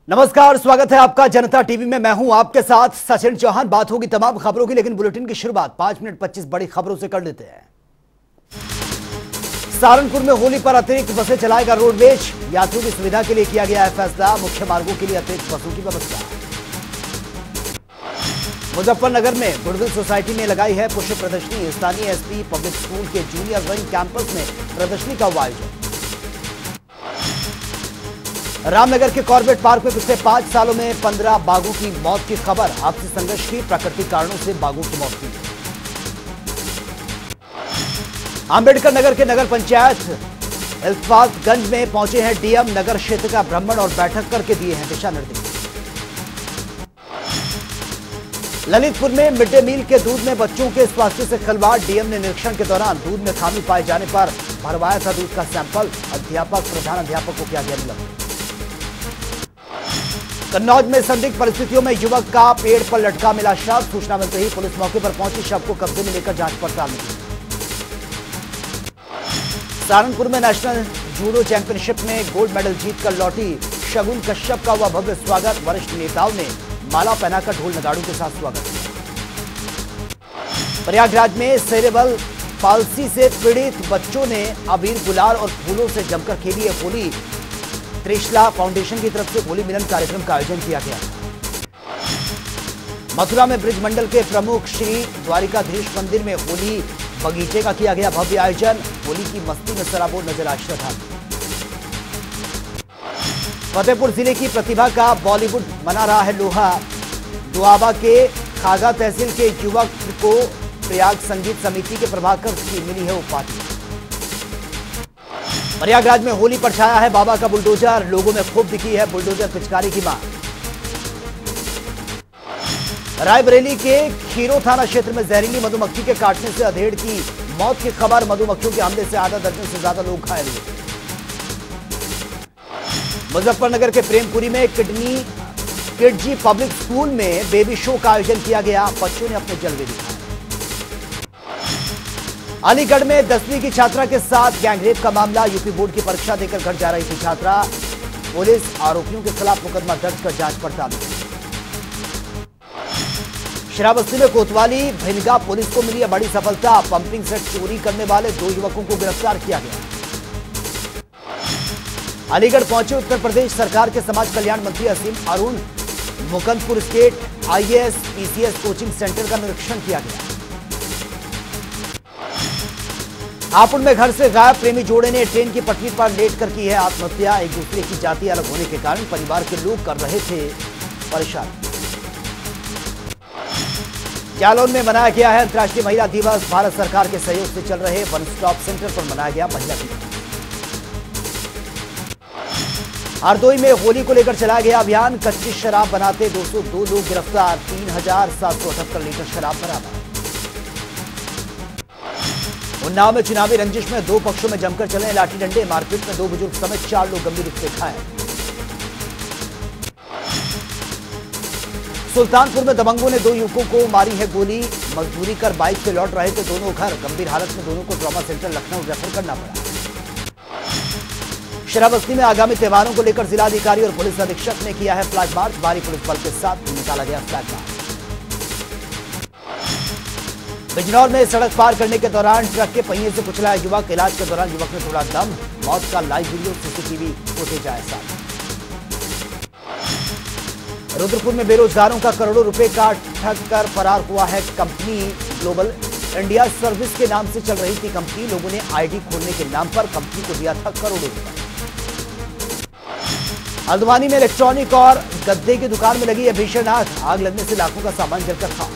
नमस्कार, स्वागत है आपका जनता टीवी में। मैं हूं आपके साथ सचिन चौहान। बात होगी तमाम खबरों की, लेकिन बुलेटिन की शुरुआत 5 मिनट 25 बड़ी खबरों से कर लेते हैं। सहारनपुर में होली पर अतिरिक्त बसें चलाएगा रोडवेज। यात्रियों की सुविधा के लिए किया गया है फैसला। मुख्य मार्गों के लिए अतिरिक्त बसों की व्यवस्था। मुजफ्फरनगर में गुडविल सोसाइटी ने लगाई है पुष्प प्रदर्शनी। स्थानीय एसपी पब्लिक स्कूल के जूनियर विंग कैंपस में प्रदर्शनी का आयोजन। रामनगर के कॉर्बेट पार्क में पिछले 5 सालों में 15 बाघों की मौत की खबर। आपसी संघर्ष की प्राकृतिक कारणों से बाघों की मौत हुई। अंबेडकर नगर के नगर पंचायत इल्फातगंज में पहुंचे हैं डीएम। नगर क्षेत्र का भ्रमण और बैठक करके दिए हैं दिशा निर्देश। ललितपुर में मिड डे मील के दूध में बच्चों के स्वास्थ्य से खिलवाड़। डीएम ने निरीक्षण के दौरान दूध में खामी पाए जाने पर भरवाया था दूध का सैंपल। अध्यापक प्रधान अध्यापक को किया गया निलंबित। कन्नौज में संदिग्ध परिस्थितियों में युवक का पेड़ पर लटका मिला शव। सूचना मिलते ही पुलिस मौके पर पहुंची, शव को कब्जे में लेकर जांच पड़ताल में की। सहारनपुर में नेशनल जूडो चैंपियनशिप में गोल्ड मेडल जीतकर लौटी शगुन कश्यप का हुआ भव्य स्वागत। वरिष्ठ नेताओं ने माला पहनाकर ढोल नगाड़ों के साथ स्वागत किया। प्रयागराज में सेरेब्रल पाल्सी से पीड़ित बच्चों ने अबीर, गुलाल और फूलों से जमकर खेली है होली। त्रिशला फाउंडेशन की तरफ से होली मिलन कार्यक्रम का आयोजन किया गया। मथुरा में ब्रिज मंडल के प्रमुख श्री द्वारिकाधीश मंदिर में होली बगीचे का किया गया भव्य आयोजन। होली की मस्ती में सराबोर नजर आए श्रद्धालु। फतेहपुर जिले की प्रतिभा का बॉलीवुड मना रहा है लोहा। दुआबा के खागा तहसील के युवक को प्रयाग संगीत समिति के प्रभाकर की मिली है उपाधि। प्रयागराज में होली पर छाया है बाबा का बुलडोजर। लोगों में खूब दिखी है बुलडोजर पिचकारी की मांग। रायबरेली के खीरो थाना क्षेत्र में जहरीली मधुमक्खी के काटने से अधेड़ की मौत की खबर। मधुमक्खियों के हमले से आधा दर्जन से ज्यादा लोग घायल हुए। मुजफ्फरनगर के प्रेमपुरी में किडजी पब्लिक स्कूल में बेबी शो का आयोजन किया गया। बच्चों ने अपने जलवे दिखाए। अलीगढ़ में 10वीं की छात्रा के साथ गैंगरेप का मामला। यूपी बोर्ड की परीक्षा देकर घर जा रही थी छात्रा। पुलिस आरोपियों के खिलाफ मुकदमा दर्ज कर जांच पड़ताल में। श्रावस्ती में कोतवाली भिलगा पुलिस को मिली है बड़ी सफलता। पंपिंग सेट चोरी करने वाले 2 युवकों को गिरफ्तार किया गया। अलीगढ़ पहुंचे उत्तर प्रदेश सरकार के समाज कल्याण मंत्री Asim Arun. Mukandpur state IAS PCS coaching centre का निरीक्षण किया गया। हापुड़ में घर से गायब प्रेमी जोड़े ने ट्रेन की पटरी पर लेटकर की है आत्महत्या। एक दूसरे की जाति अलग होने के कारण परिवार के लोग कर रहे थे परेशान। जालौन में मनाया गया है अंतर्राष्ट्रीय महिला दिवस। भारत सरकार के सहयोग से चल रहे वन स्टॉप सेंटर पर मनाया गया महिला दिवस। हरदोई में होली को लेकर चलाया गया अभियान। कच्ची शराब बनाते 202 लोग गिरफ्तार। 3778 लीटर शराब बरामद। उन्नाव में चुनावी रंजिश में 2 पक्षों में जमकर चले लाठी डंडे। मारपीट में 2 बुजुर्ग समेत 4 लोग गंभीर रूप से घायल। सुल्तानपुर में दबंगों ने 2 युवकों को मारी है गोली। मजदूरी कर बाइक से लौट रहे थे दोनों घर। गंभीर हालत में दोनों को ट्रॉमा सेंटर लखनऊ रेफर करना पड़ा। श्रावस्ती में आगामी त्योहारों को लेकर जिलाधिकारी और पुलिस अधीक्षक ने किया है फ्लैग मार्च। भारी पुलिस बल के साथ निकाला गया फ्लैग मार्च। बिजनौर में सड़क पार करने के दौरान ट्रक के पहिए से कुचला युवक। इलाज के दौरान युवक ने तोड़ा दम। मौत का लाइव वीडियो सीसीटीवी फुटेज आया सामने। रुद्रपुर में बेरोजगारों का करोड़ों रुपए का ठग कर फरार हुआ है कंपनी। ग्लोबल इंडिया सर्विस के नाम से चल रही थी कंपनी। लोगों ने आईडी खोलने के नाम पर कंपनी को दिया था करोड़ों रुपए। हल्द्वानी में इलेक्ट्रॉनिक और गद्दे की दुकान में लगी है भीषण आग। आग लगने से लाखों का सामान जलकर खाक।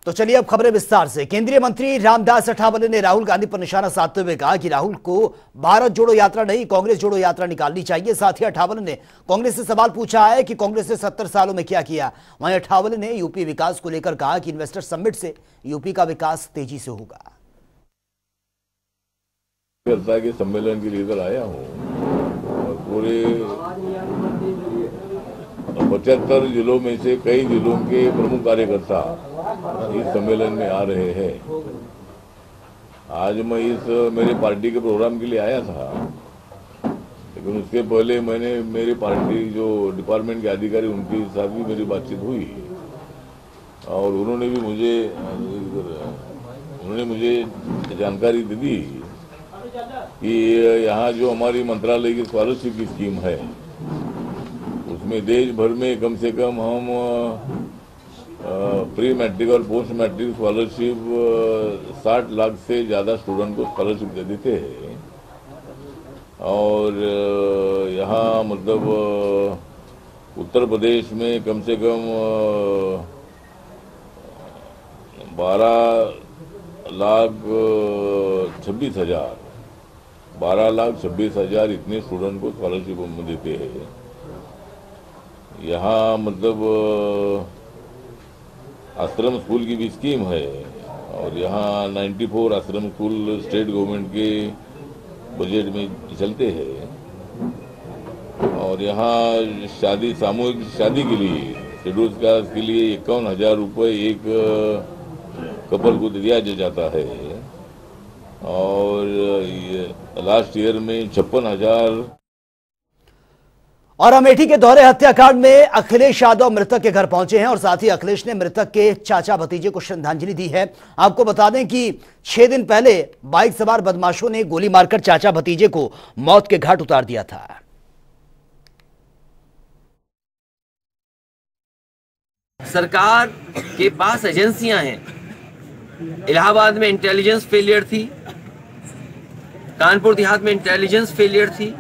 तो चलिए अब खबरें विस्तार से। केंद्रीय मंत्री रामदास अठावले ने राहुल गांधी पर निशाना साधते हुए कहा कि राहुल को भारत जोड़ो यात्रा नहीं कांग्रेस जोड़ो यात्रा निकालनी चाहिए। साथ ही अठावले ने कांग्रेस से सवाल पूछा है कि कांग्रेस ने 70 सालों में क्या किया। वहीं अठावले ने यूपी विकास को लेकर कहा कि इन्वेस्टर समिट से यूपी का विकास तेजी से होगा। सम्मेलन के लिए आया हूँ और पूरे 75 जिलों में से कई जिलों के प्रमुख कार्यकर्ता इस सम्मेलन में आ रहे हैं आज मैं इस मेरी पार्टी के प्रोग्राम के लिए आया था, लेकिन उसके पहले मैंने मेरी पार्टी जो डिपार्टमेंट के अधिकारी उनके साथ भी मेरी बातचीत हुई और उन्होंने मुझे जानकारी दी कि यहाँ जो हमारी मंत्रालय की स्कॉलरशिप की स्कीम है उसमें देश भर में कम से कम हम प्री मैट्रिक और पोस्ट मैट्रिक स्कॉलरशिप 60 लाख से ज़्यादा स्टूडेंट को स्कॉलरशिप दे देते हैं। और यहाँ मतलब उत्तर प्रदेश में कम से कम 12,26,000 इतने स्टूडेंट को स्कॉलरशिप हम देते हैं। यहाँ मतलब आश्रम स्कूल की भी स्कीम है और यहाँ 94 आश्रम स्कूल स्टेट गवर्नमेंट के बजट में चलते हैं। और यहाँ शादी सामूहिक शादी के लिए शेड्यूल कास्ट के लिए 51,000 रुपये एक कपल को दिया जाता है और लास्ट ईयर में 56,000। और अमेठी के दौरे हत्याकांड में अखिलेश यादव मृतक के घर पहुंचे हैं और साथ ही अखिलेश ने मृतक के चाचा भतीजे को श्रद्धांजलि दी है। आपको बता दें कि 6 दिन पहले बाइक सवार बदमाशों ने गोली मारकर चाचा भतीजे को मौत के घाट उतार दिया था। सरकार के पास एजेंसियां हैं। इलाहाबाद में इंटेलिजेंस फेलियर थी, कानपुर देहात में इंटेलिजेंस फेलियर थी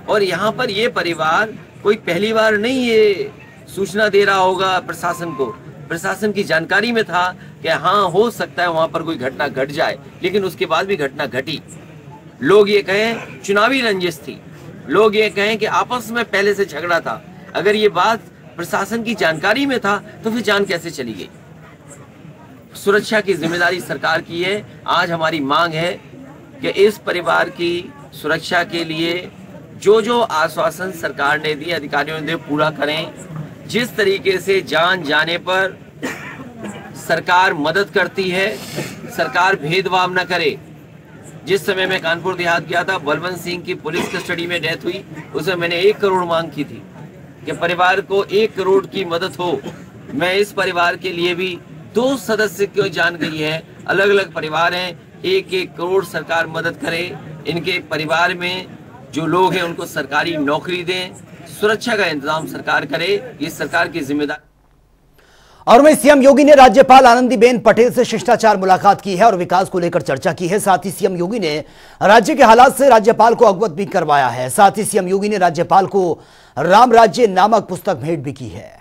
और यहाँ पर ये परिवार कोई पहली बार नहीं ये सूचना दे रहा होगा प्रशासन को। प्रशासन की जानकारी में था कि हाँ हो सकता है वहां पर कोई घटना घट जाए, लेकिन उसके बाद भी घटना घटी। लोग ये कहें चुनावी रंजिश थी, लोग ये कहें कि आपस में पहले से झगड़ा था। अगर ये बात प्रशासन की जानकारी में था तो फिर जान कैसे चली गई? सुरक्षा की जिम्मेदारी सरकार की है। आज हमारी मांग है कि इस परिवार की सुरक्षा के लिए जो जो आश्वासन सरकार ने दिए, अधिकारियों ने दिए, पूरा करें। जिस तरीके से जान जाने पर सरकार मदद करती है, सरकार भेदभाव न करे। जिस समय मैं कानपुर देहात गया था, बलवंत सिंह की पुलिस कस्टडी में डेथ हुई, उसमें मैंने 1 करोड़ मांग की थी कि परिवार को 1 करोड़ की मदद हो। मैं इस परिवार के लिए भी 2 सदस्य की जान गई है, अलग अलग परिवार हैं, 1-1 करोड़ सरकार मदद करे। इनके परिवार में जो लोग हैं उनको सरकारी नौकरी दें, सुरक्षा का इंतजाम सरकार करे, ये सरकार की जिम्मेदारी। और वहीं सीएम योगी ने राज्यपाल आनंदीबेन पटेल से शिष्टाचार मुलाकात की है और विकास को लेकर चर्चा की है। साथ ही सीएम योगी ने राज्य के हालात से राज्यपाल को अवगत भी करवाया है। साथ ही सीएम योगी ने राज्यपाल को राम राज्य नामक पुस्तक भेंट भी की है।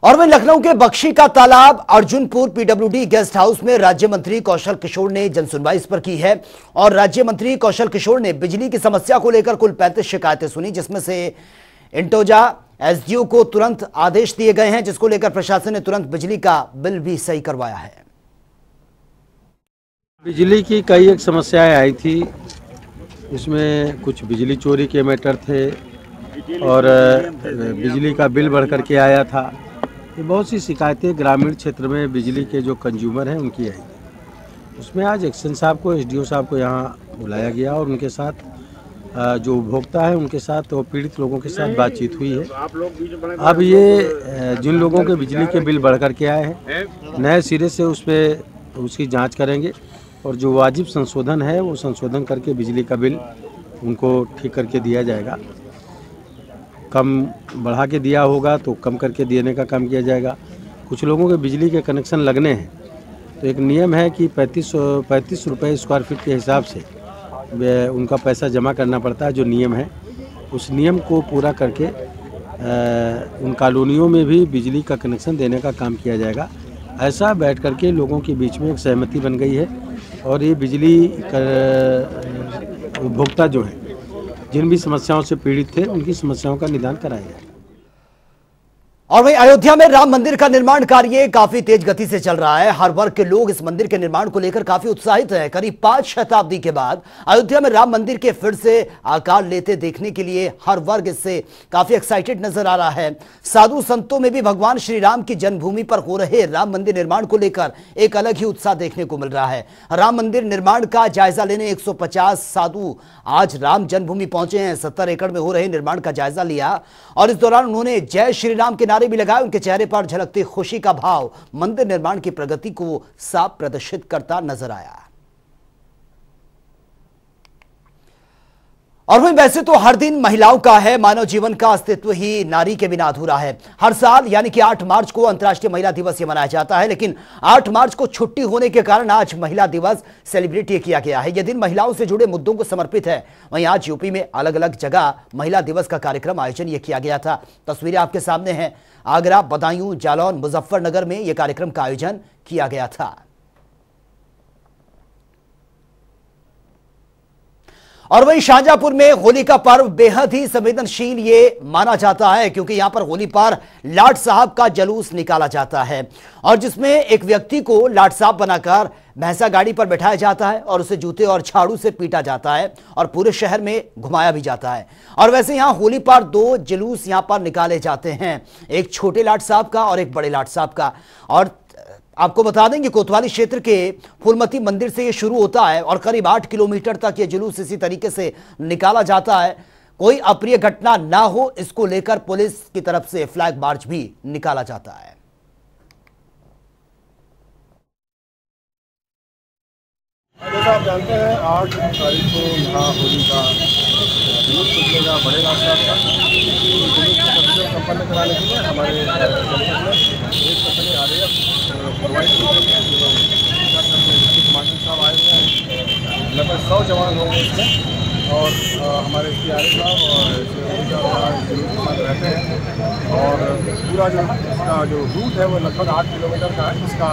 और वहीं लखनऊ के बख्शी का तालाब अर्जुनपुर पीडब्ल्यूडी गेस्ट हाउस में राज्य मंत्री कौशल किशोर ने जनसुनवाई इस पर की है और राज्य मंत्री कौशल किशोर ने बिजली की समस्या को लेकर कुल 35 शिकायतें सुनी, जिसमें से इंटोजा एसडीओ को तुरंत आदेश दिए गए हैं, जिसको लेकर प्रशासन ने तुरंत बिजली का बिल भी सही करवाया है। बिजली की कई एक समस्याएं आई थी, इसमें कुछ बिजली चोरी के मैटर थे और बिजली का बिल बढ़ करके आया था। बहुत सी शिकायतें ग्रामीण क्षेत्र में बिजली के जो कंज्यूमर हैं उनकी आई थी। उसमें आज एक्शन साहब को, एसडीओ साहब को यहाँ बुलाया गया और उनके साथ जो उपभोक्ता है उनके साथ और पीड़ित लोगों के साथ बातचीत हुई है। अब ये जिन लोगों के बिजली के बिल बढ़ कर के आए हैं, नए सिरे से उस पर उसकी जांच करेंगे और जो वाजिब संशोधन है वो संशोधन करके बिजली का बिल उनको ठीक करके दिया जाएगा। कम बढ़ा के दिया होगा तो कम करके देने का काम किया जाएगा। कुछ लोगों के बिजली के कनेक्शन लगने हैं तो एक नियम है कि 35 रुपये स्क्वायर फीट के हिसाब से उनका पैसा जमा करना पड़ता है। जो नियम है उस नियम को पूरा करके उन कॉलोनियों में भी बिजली का कनेक्शन देने का काम किया जाएगा। ऐसा बैठ करके लोगों के बीच में एक सहमति बन गई है और ये बिजली उपभोक्ता जो है जिन भी समस्याओं से पीड़ित थे उनकी समस्याओं का निदान कराया जाए। और वहीं अयोध्या में राम मंदिर का निर्माण कार्य काफी तेज गति से चल रहा है। हर वर्ग के लोग इस मंदिर के निर्माण को लेकर काफी उत्साहित हैं। करीब 5 शताब्दी के बाद अयोध्या में राम मंदिर के फिर से आकार लेते देखने के लिए हर वर्ग इससे काफी एक्साइटेड नजर आ रहा है। साधु संतों में भी भगवान श्री राम की जन्मभूमि पर हो रहे राम मंदिर निर्माण को लेकर एक अलग ही उत्साह देखने को मिल रहा है। राम मंदिर निर्माण का जायजा लेने 150 साधु आज राम जन्मभूमि पहुंचे हैं। 70 एकड़ में हो रहे निर्माण का जायजा लिया और इस दौरान उन्होंने जय श्री राम के नारे भी लगाए। उनके चेहरे पर झलकती खुशी का भाव मंदिर निर्माण की प्रगति को साफ प्रदर्शित करता नजर आया। और वहीं वैसे तो हर दिन महिलाओं का है, मानव जीवन का अस्तित्व ही नारी के बिना अधूरा है। हर साल यानी कि 8 मार्च को अंतर्राष्ट्रीय महिला दिवस मनाया जाता है, लेकिन 8 मार्च को छुट्टी होने के कारण आज महिला दिवस सेलिब्रेट किया गया है। यह दिन महिलाओं से जुड़े मुद्दों को समर्पित है। वहीं आज यूपी में अलग अलग जगह महिला दिवस का कार्यक्रम आयोजन किया गया था। तस्वीरें आपके सामने हैं। आगरा, बदायूं, जालौन, मुजफ्फरनगर में यह कार्यक्रम का आयोजन किया गया था। और वहीं शाहजहांपुर में होली का पर्व बेहद ही संवेदनशील ये माना जाता है, क्योंकि यहां पर होली पर लाट साहब का जुलूस निकाला जाता है और जिसमें एक व्यक्ति को लाट साहब बनाकर भैंसा गाड़ी पर बैठाया जाता है और उसे जूते और झाड़ू से पीटा जाता है और पूरे शहर में घुमाया भी जाता है। और वैसे यहां होली पर 2 जुलूस यहां पर निकाले जाते हैं, एक छोटे लाट साहब का और एक बड़े लाट साहब का। और आपको बता दें कि कोतवाली क्षेत्र के फूलमती मंदिर से यह शुरू होता है और करीब 8 किलोमीटर तक यह जुलूस इसी तरीके से निकाला जाता है। कोई अप्रिय घटना ना हो, इसको लेकर पुलिस की तरफ से फ्लैग मार्च भी निकाला जाता है। जैसा आप जानते हैं 8 तारीख को यहाँ होली का जुलूस निकलेगा बड़े लाट साहब का। जुलूस को सफल संपन्न कराने के लिए हमारे जनपद में एक कंपनी आ रही है प्रोवाइड की गई है। जो मार्शल साहब आए हुए हैं, लगभग 100 जवान होंगे इसमें और हमारे CRA साहब और जुलूस में रहते हैं। और पूरा जो इसका जो रूट है वो लगभग 8 किलोमीटर का है। इसका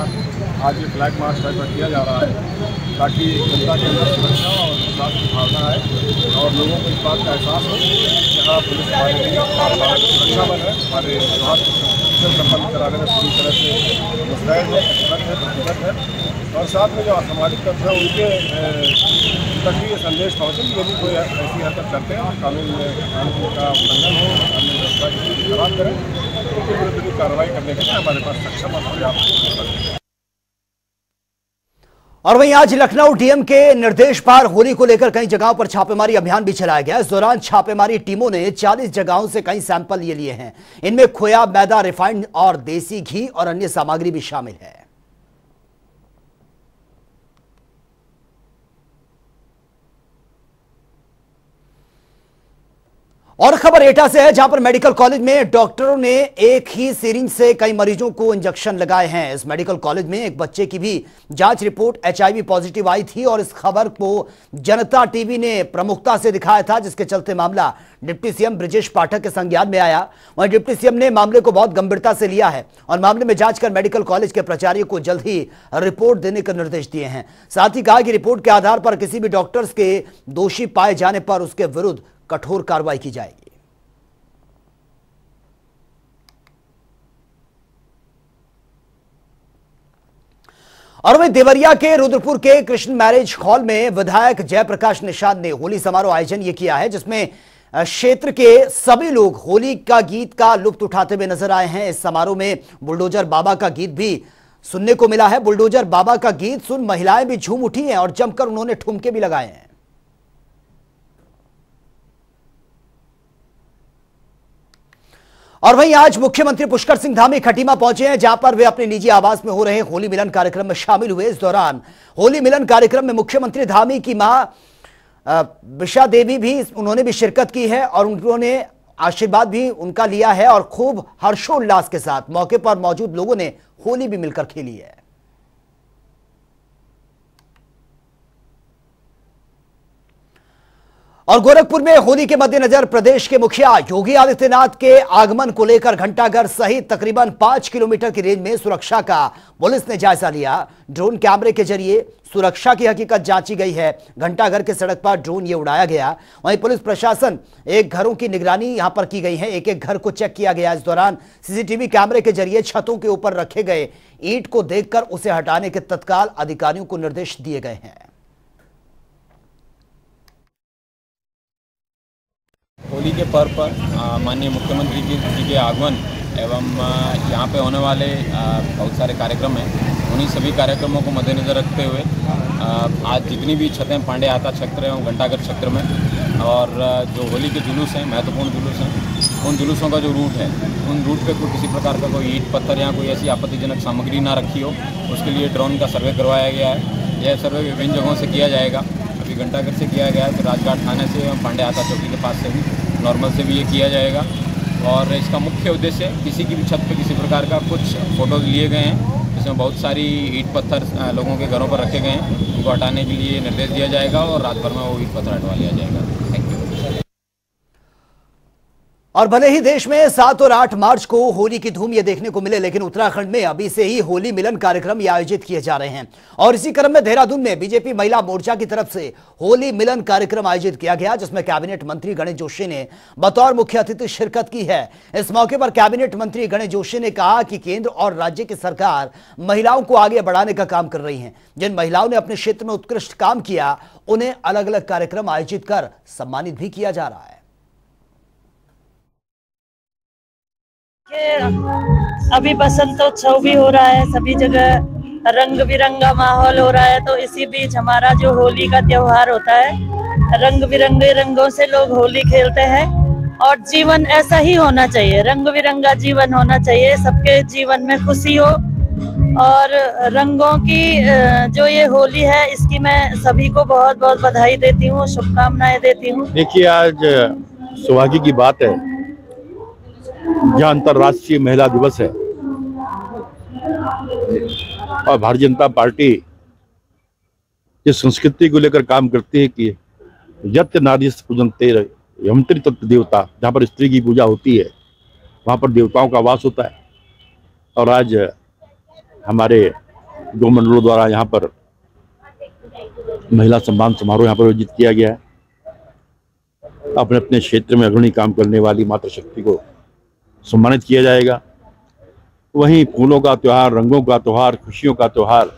आज ये फ्लैग मार्च किया जा रहा है ताकि जनता के अंदर सुरक्षा और विश्वास की भावना है और लोगों को इस बात का एहसास हो कि यहाँ पुलिस हमारे लिए सुरक्षा बन है, हमारे विभाग को संपन्न कराने में पूरी तरह से मुस्तैद है, प्रतिबद्ध है। और साथ में जो सामाजिक तत्व है उनके तक भी ये संदेश पहुँचे कि यदि कोई ऐसी हरकत करते हैं और कानून का उल्लंघन हो, कानून व्यवस्था की स्थिति खराब करें तो उनके विरुद्ध भी कार्रवाई करने के लिए हमारे पास सक्षम और पर्याप्त। और वहीं आज लखनऊ डीएम के निर्देश पर होली को लेकर कई जगहों पर छापेमारी अभियान भी चलाया गया। इस दौरान छापेमारी टीमों ने 40 जगहों से कई सैंपल लिए हैं। इनमें खोया, मैदा, रिफाइंड और देसी घी और अन्य सामग्री भी शामिल है। और खबर एटा से है, जहां पर मेडिकल कॉलेज में डॉक्टरों ने एक ही सिरिंज से कई मरीजों को इंजेक्शन लगाए हैं। इस मेडिकल कॉलेज में एक बच्चे की भी जांच रिपोर्ट HIV पॉजिटिव आई थी और इस खबर को जनता टीवी ने प्रमुखता से दिखाया था, जिसके चलते मामला डिप्टी सीएम ब्रजेश पाठक के संज्ञान में आया। वहीं डिप्टी सीएम ने मामले को बहुत गंभीरता से लिया है और मामले में जांच कर मेडिकल कॉलेज के प्राचार्य को जल्द ही रिपोर्ट देने के निर्देश दिए हैं। साथ ही कहा कि रिपोर्ट के आधार पर किसी भी डॉक्टर्स के दोषी पाए जाने पर उसके विरुद्ध कठोर कार्रवाई की जाएगी। और वहीं देवरिया के रुद्रपुर के कृष्ण मैरिज हॉल में विधायक जयप्रकाश निषाद ने होली समारोह आयोजन किया है, जिसमें क्षेत्र के सभी लोग होली का गीत का लुत्फ उठाते हुए नजर आए हैं। इस समारोह में बुलडोजर बाबा का गीत भी सुनने को मिला है। बुलडोजर बाबा का गीत सुन महिलाएं भी झूम उठी हैं और जमकर उन्होंने ठुमके भी लगाए हैं। और वहीं आज मुख्यमंत्री पुष्कर सिंह धामी खटीमा पहुंचे हैं, जहां पर वे अपने निजी आवास में हो रहे होली मिलन कार्यक्रम में शामिल हुए। इस दौरान होली मिलन कार्यक्रम में मुख्यमंत्री धामी की मां विशा देवी भी उन्होंने भी शिरकत की है और उन्होंने आशीर्वाद भी उनका लिया है और खूब हर्षोल्लास के साथ मौके पर मौजूद लोगों ने होली भी मिलकर खेली है। और गोरखपुर में होली के मद्देनजर प्रदेश के मुखिया योगी आदित्यनाथ के आगमन को लेकर घंटाघर सहित तकरीबन 5 किलोमीटर की रेंज में सुरक्षा का पुलिस ने जायजा लिया। ड्रोन कैमरे के जरिए सुरक्षा की हकीकत जांची गई है। घंटाघर के सड़क पर ड्रोन ये उड़ाया गया। वहीं पुलिस प्रशासन एक घरों की निगरानी यहां पर की गई है। एक एक घर को चेक किया गया। इस दौरान सीसीटीवी कैमरे के जरिए छतों के ऊपर रखे गए ईंट को देखकर उसे हटाने के तत्काल अधिकारियों को निर्देश दिए गए हैं। होली के पर्व पर माननीय मुख्यमंत्री जी के आगमन एवं यहाँ पे होने वाले बहुत सारे कार्यक्रम हैं। उन्हीं सभी कार्यक्रमों को मद्देनज़र रखते हुए आज जितनी भी छतें पांडे आता क्षेत्र एवं घंटाघर क्षेत्र में और जो होली के जुलूस हैं, महत्वपूर्ण जुलूस हैं, उन जुलूसों का जो रूट है, उन रूट पे कोई किसी प्रकार का कोई ईंट पत्थर या कोई ऐसी आपत्तिजनक सामग्री ना रखी हो, उसके लिए ड्रोन का सर्वे करवाया गया है। यह सर्वे विभिन्न जगहों से किया जाएगा। अभी घंटाघर से किया गया है, फिर राजघाट थाने से एवं पांडे आता चौकी के पास से भी, नॉर्मल से भी ये किया जाएगा। और इसका मुख्य उद्देश्य किसी की भी छत पे किसी प्रकार का कुछ फोटोज लिए गए हैं जिसमें बहुत सारी ईंट पत्थर लोगों के घरों पर रखे गए हैं, उनको हटाने के लिए निर्देश दिया जाएगा और रात भर में वो ईंट पत्थर हटवा लिया जाएगा। Thank you. और भले ही देश में 7 और 8 मार्च को होली की धूम ये देखने को मिले, लेकिन उत्तराखंड में अभी से ही होली मिलन कार्यक्रम ये आयोजित किए जा रहे हैं। और इसी क्रम में देहरादून में बीजेपी महिला मोर्चा की तरफ से होली मिलन कार्यक्रम आयोजित किया गया, जिसमें कैबिनेट मंत्री गणेश जोशी ने बतौर मुख्य अतिथि शिरकत की है। इस मौके पर कैबिनेट मंत्री गणेश जोशी ने कहा कि केंद्र और राज्य की सरकार महिलाओं को आगे बढ़ाने का काम कर रही है। जिन महिलाओं ने अपने क्षेत्र में उत्कृष्ट काम किया, उन्हें अलग अलग कार्यक्रम आयोजित कर सम्मानित भी किया जा रहा है। अभी बसंतोत्सव भी हो रहा है, सभी जगह रंग बिरंगा माहौल हो रहा है। तो इसी बीच हमारा जो होली का त्योहार होता है, रंग बिरंगे रंगों से लोग होली खेलते हैं और जीवन ऐसा ही होना चाहिए, रंग बिरंगा जीवन होना चाहिए, सबके जीवन में खुशी हो। और रंगों की जो ये होली है, इसकी मैं सभी को बहुत बहुत बधाई देती हूँ, शुभकामनाएं देती हूँ। देखिए, आज सौभाग्य की बात है, यह अंतर्राष्ट्रीय महिला दिवस है और भारतीय जनता पार्टी इस संस्कृति को लेकर काम करती है कि यत् नारी पूजन्ते यमत्री तत्व देवता, जहाँ पर स्त्री की पूजा होती है वहाँ पर देवताओं का वास होता है। और आज हमारे दो मंडलों द्वारा यहाँ पर महिला सम्मान समारोह यहाँ पर आयोजित किया गया है। अपने अपने क्षेत्र में अग्रणी काम करने वाली मातृशक्ति को सम्मानित किया जाएगा। वहीं फूलों का त्योहार, रंगों का त्योहार, खुशियों का त्योहार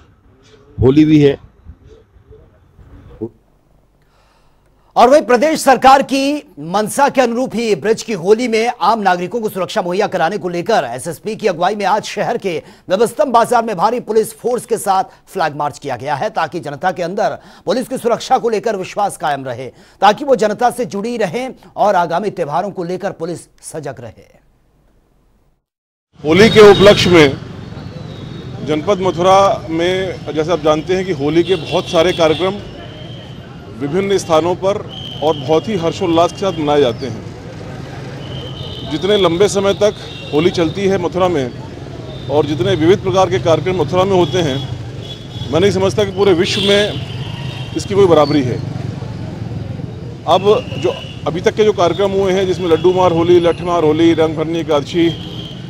होली भी है। और वहीं प्रदेश सरकार की मंशा के अनुरूप ही ब्रज की होली में आम नागरिकों को सुरक्षा मुहैया कराने को लेकर एसएसपी की अगुवाई में आज शहर के व्यवस्थम बाजार में भारी पुलिस फोर्स के साथ फ्लैग मार्च किया गया है, ताकि जनता के अंदर पुलिस की सुरक्षा को लेकर विश्वास कायम रहे, ताकि वो जनता से जुड़ी रहे और आगामी त्योहारों को लेकर पुलिस सजग रहे। होली के उपलक्ष्य में जनपद मथुरा में जैसे आप जानते हैं कि होली के बहुत सारे कार्यक्रम विभिन्न स्थानों पर और बहुत ही हर्षोल्लास के साथ मनाए जाते हैं। जितने लंबे समय तक होली चलती है मथुरा में और जितने विविध प्रकार के कार्यक्रम मथुरा में होते हैं, मैं नहीं समझता कि पूरे विश्व में इसकी कोई बराबरी है। अब जो अभी तक के जो कार्यक्रम हुए हैं, जिसमें लड्डू मार होली, लठ मार होली, रंग भरनी एकादशी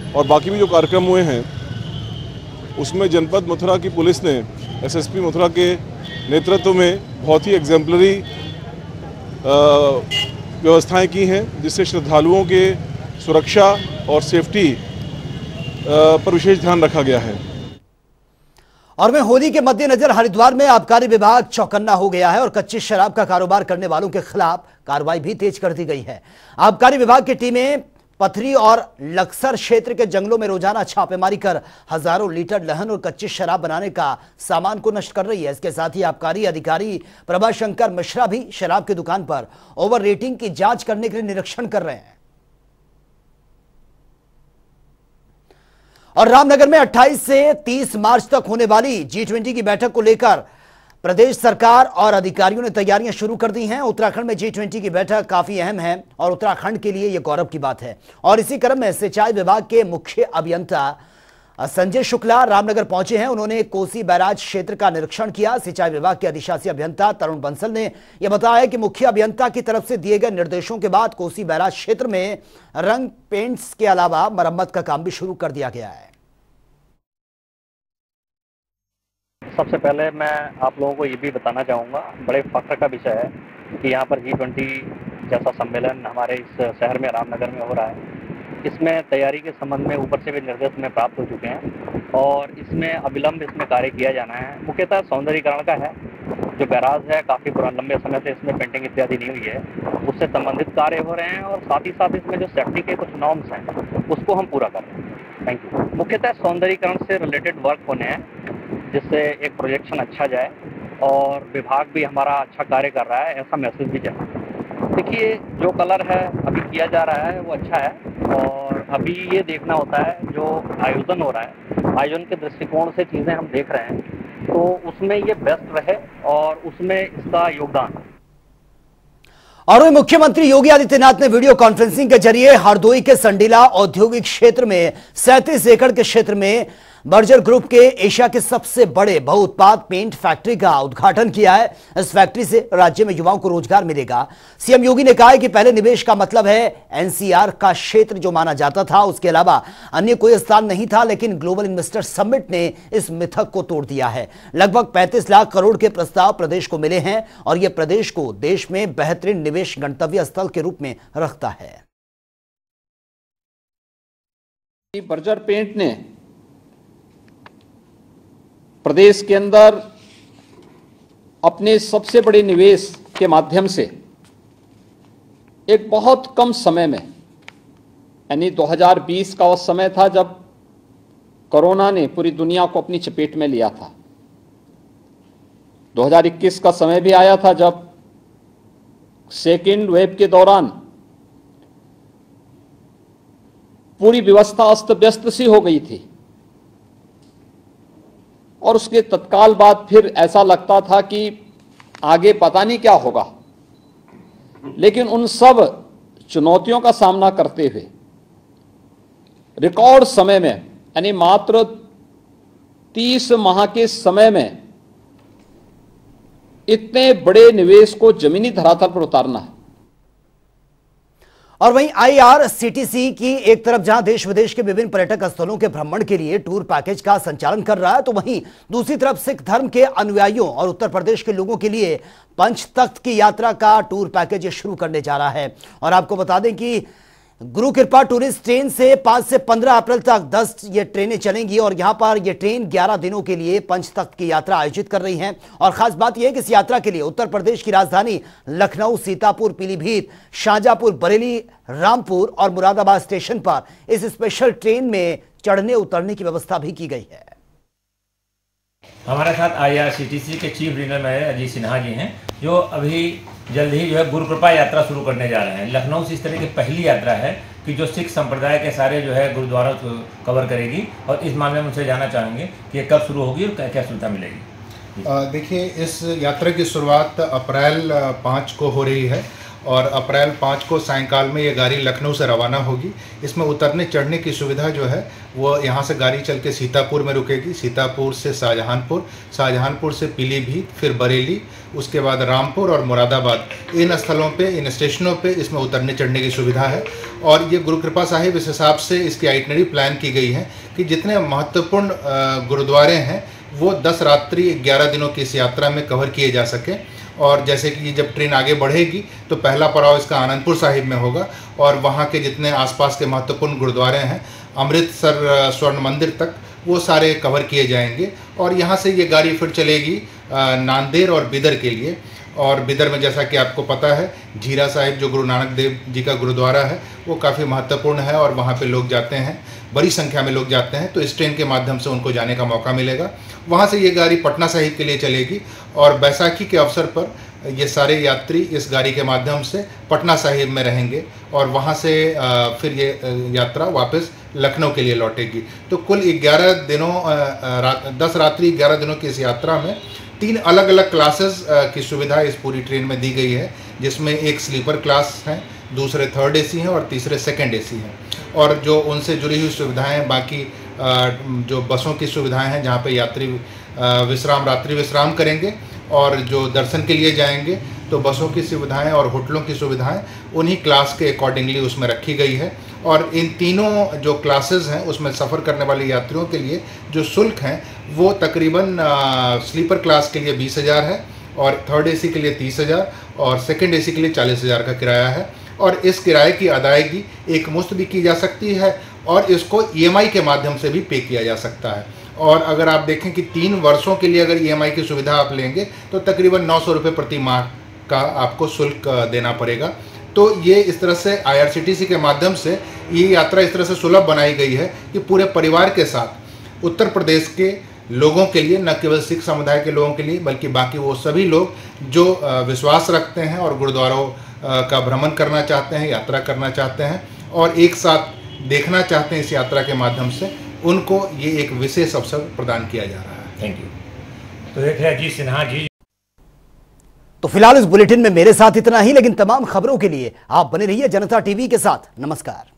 और बाकी भी जो कार्यक्रम हुए हैं, उसमें जनपद मथुरा की पुलिस ने एसएसपी मथुरा के नेतृत्व में बहुत ही एग्जाम्पलरी व्यवस्थाएं की हैं, जिससे श्रद्धालुओं के सुरक्षा और सेफ्टी पर विशेष ध्यान रखा गया है। और में होली के मद्देनजर हरिद्वार में आबकारी विभाग चौकन्ना हो गया है और कच्ची शराब का कारोबार करने वालों के खिलाफ कार्रवाई भी तेज कर दी गई है। आबकारी विभाग की टीमें पथरी और लक्सर क्षेत्र के जंगलों में रोजाना छापेमारी कर हजारों लीटर लहन और कच्ची शराब बनाने का सामान को नष्ट कर रही है। इसके साथ ही आबकारी अधिकारी प्रभाशंकर मिश्रा भी शराब की दुकान पर ओवर रेटिंग की जांच करने के लिए निरीक्षण कर रहे हैं। और रामनगर में 28 से 30 मार्च तक होने वाली G20 की बैठक को लेकर प्रदेश सरकार और अधिकारियों ने तैयारियां शुरू कर दी हैं। उत्तराखंड में G20 की बैठक काफी अहम है और उत्तराखंड के लिए यह गौरव की बात है। और इसी क्रम में सिंचाई विभाग के मुख्य अभियंता संजय शुक्ला रामनगर पहुंचे हैं। उन्होंने कोसी बैराज क्षेत्र का निरीक्षण किया। सिंचाई विभाग के अधिशासी अभियंता तरुण बंसल ने यह बताया कि मुख्य अभियंता की तरफ से दिए गए निर्देशों के बाद कोसी बैराज क्षेत्र में रंग पेंट्स के अलावा मरम्मत का काम भी शुरू कर दिया गया है। सबसे पहले मैं आप लोगों को ये भी बताना चाहूँगा, बड़े फख्र का विषय है कि यहाँ पर G20 जैसा सम्मेलन हमारे इस शहर में रामनगर में हो रहा है। इसमें तैयारी के संबंध में ऊपर से भी निर्देश में प्राप्त हो चुके हैं और इसमें अविलंब इसमें कार्य किया जाना है। मुख्यतः सौंदर्यीकरण का है। जो बैराज है काफ़ी पुराने लंबे समय से इसमें पेंटिंग इत्यादि नहीं हुई है, उससे संबंधित कार्य हो रहे हैं और साथ ही साथ इसमें जो सेफ्टी के कुछ नॉर्म्स हैं उसको हम पूरा कर रहे हैं। Thank you. मुख्यतः सौंदर्यीकरण से रिलेटेड वर्क होने हैं जिससे एक प्रोजेक्शन अच्छा जाए और विभाग भी हमारा अच्छा कार्य कर रहा है, ऐसा मैसेज भी जाए। देखिए, जो कलर है अभी किया जा रहा है वो अच्छा है और अभी ये देखना होता है जो आयोजन हो रहा है, आयोजन के दृष्टिकोण से चीज़ें हम देख रहे हैं तो उसमें ये बेस्ट रहे और उसमें इसका योगदान। और वही मुख्यमंत्री योगी आदित्यनाथ ने वीडियो कॉन्फ्रेंसिंग के जरिए हरदोई के संडीला औद्योगिक क्षेत्र में 37 एकड़ के क्षेत्र में बर्जर ग्रुप के एशिया के सबसे बड़े बहुउत्पाद पेंट फैक्ट्री का उद्घाटन किया है। इस फैक्ट्री से राज्य में युवाओं को रोजगार मिलेगा। सीएम योगी ने कहा है कि पहले निवेश का मतलब है एनसीआर का क्षेत्र जो माना जाता था, उसके अलावा अन्य कोई स्थान नहीं था, लेकिन ग्लोबल इन्वेस्टर समिट ने इस मिथक को तोड़ दिया है। लगभग 35 लाख करोड़ के प्रस्ताव प्रदेश को मिले हैं और यह प्रदेश को देश में बेहतरीन निवेश गंतव्य स्थल के रूप में रखता है। बर्जर पेंट ने प्रदेश के अंदर अपने सबसे बड़े निवेश के माध्यम से एक बहुत कम समय में, यानी 2020 का उस समय था जब कोरोना ने पूरी दुनिया को अपनी चपेट में लिया था। 2021 का समय भी आया था जब सेकेंड वेव के दौरान पूरी व्यवस्था अस्त व्यस्त सी हो गई थी और उसके तत्काल बाद फिर ऐसा लगता था कि आगे पता नहीं क्या होगा। लेकिन उन सब चुनौतियों का सामना करते हुए रिकॉर्ड समय में, यानी मात्र 30 माह के समय में इतने बड़े निवेश को जमीनी धरातल पर उतारना है। और वहीं आईआरसीटीसी की एक तरफ जहां देश विदेश के विभिन्न पर्यटक स्थलों के भ्रमण के लिए टूर पैकेज का संचालन कर रहा है, तो वहीं दूसरी तरफ सिख धर्म के अनुयायियों और उत्तर प्रदेश के लोगों के लिए पंचतख्त की यात्रा का टूर पैकेज शुरू करने जा रहा है। और आपको बता दें कि गुरु कृपा टूरिस्ट ट्रेन से 5 से 15 अप्रैल तक 10 ये ट्रेनें चलेंगी और यहां पर ये ट्रेन 11 दिनों के लिए पंचतख्त की यात्रा आयोजित कर रही हैं। और खास बात यह है कि इस यात्रा के लिए उत्तर प्रदेश की राजधानी लखनऊ, सीतापुर, पीलीभीत, शाहजहांपुर, बरेली, रामपुर और मुरादाबाद स्टेशन पर इस स्पेशल ट्रेन में चढ़ने उतरने की व्यवस्था भी की गई है। हमारे साथ आईआरसीटीसी के chief regional manager Ajit Sinha ji हैं, जो अभी जल्द ही जो है गुरु कृपा यात्रा शुरू करने जा रहे हैं। लखनऊ से इस तरह की पहली यात्रा है कि जो सिख संप्रदाय के सारे जो है गुरुद्वारा कवर करेगी और इस मामले में उनसे जानना चाहेंगे कि ये कब शुरू होगी और क्या क्या सुविधा मिलेगी। देखिए, इस यात्रा की शुरुआत अप्रैल 5 को हो रही है और अप्रैल 5 को सायंकाल में ये गाड़ी लखनऊ से रवाना होगी। इसमें उतरने चढ़ने की सुविधा जो है वो यहाँ से गाड़ी चल के सीतापुर में रुकेगी, सीतापुर से शाहजहांपुर, शाहजहांपुर से पीलीभीत, फिर बरेली, उसके बाद रामपुर और मुरादाबाद। इन स्थलों पे, इन स्टेशनों पे इसमें उतरने चढ़ने की सुविधा है। और ये गुरु कृपा साहिब इस हिसाब से इसकी आइटनरी प्लान की गई है कि जितने महत्वपूर्ण गुरुद्वारे हैं वो 10 रात्रि 11 दिनों की इस यात्रा में कवर किए जा सकें। और जैसे कि जब ट्रेन आगे बढ़ेगी तो पहला पड़ाव इसका आनंदपुर साहिब में होगा और वहाँ के जितने आसपास के महत्वपूर्ण गुरुद्वारे हैं, अमृतसर स्वर्ण मंदिर तक, वो सारे कवर किए जाएंगे। और यहाँ से ये गाड़ी फिर चलेगी नांदेड़ और बिदर के लिए। और बिदर में जैसा कि आपको पता है, जीरा साहिब जो गुरु नानक देव जी का गुरुद्वारा है वो काफ़ी महत्वपूर्ण है और वहाँ पे लोग जाते हैं, बड़ी संख्या में लोग जाते हैं। तो इस ट्रेन के माध्यम से उनको जाने का मौका मिलेगा। वहाँ से ये गाड़ी पटना साहिब के लिए चलेगी और बैसाखी के अवसर पर ये सारे यात्री इस गाड़ी के माध्यम से पटना साहिब में रहेंगे और वहाँ से फिर ये यात्रा वापस लखनऊ के लिए लौटेगी। तो कुल 11 दिनों 10 रात्रि 11 दिनों की इस यात्रा में 3 अलग अलग क्लासेस की सुविधा इस पूरी ट्रेन में दी गई है, जिसमें एक स्लीपर क्लास है, दूसरे 3rd AC हैं और तीसरे 2nd AC हैं। और जो उनसे जुड़ी हुई सुविधाएं बाकी जो बसों की सुविधाएं हैं जहाँ पे यात्री रात्रि विश्राम करेंगे, और जो दर्शन के लिए जाएंगे तो बसों की सुविधाएं और होटलों की सुविधाएं उन्हीं क्लास के अकॉर्डिंगली उसमें रखी गई है। और इन तीनों जो क्लासेस हैं उसमें सफ़र करने वाले यात्रियों के लिए जो शुल्क हैं वो तकरीबन स्लीपर क्लास के लिए 20,000 है, और थर्ड AC के लिए 30,000 और सेकंड AC के लिए 40,000 का किराया है। और इस किराए की अदायगी एक मुश्त भी की जा सकती है और इसको EMI के माध्यम से भी पे किया जा सकता है। और अगर आप देखें कि 3 वर्षों के लिए अगर EMI की सुविधा आप लेंगे तो तकरीबन 900 रुपये प्रति माह का आपको शुल्क देना पड़ेगा। तो ये इस तरह से IRCTC के माध्यम से ये यात्रा इस तरह से सुलभ बनाई गई है कि पूरे परिवार के साथ उत्तर प्रदेश के लोगों के लिए, न केवल सिख समुदाय के लोगों के लिए बल्कि बाकी वो सभी लोग जो विश्वास रखते हैं और गुरुद्वारों का भ्रमण करना चाहते हैं, यात्रा करना चाहते हैं और एक साथ देखना चाहते हैं इस यात्रा के माध्यम से, उनको ये एक विशेष अवसर प्रदान किया जा रहा है। Thank you. तो देख रहे अजीत सिन्हा जी। तो फिलहाल इस बुलेटिन में मेरे साथ इतना ही, लेकिन तमाम खबरों के लिए आप बने रहिए जनता टीवी के साथ। नमस्कार।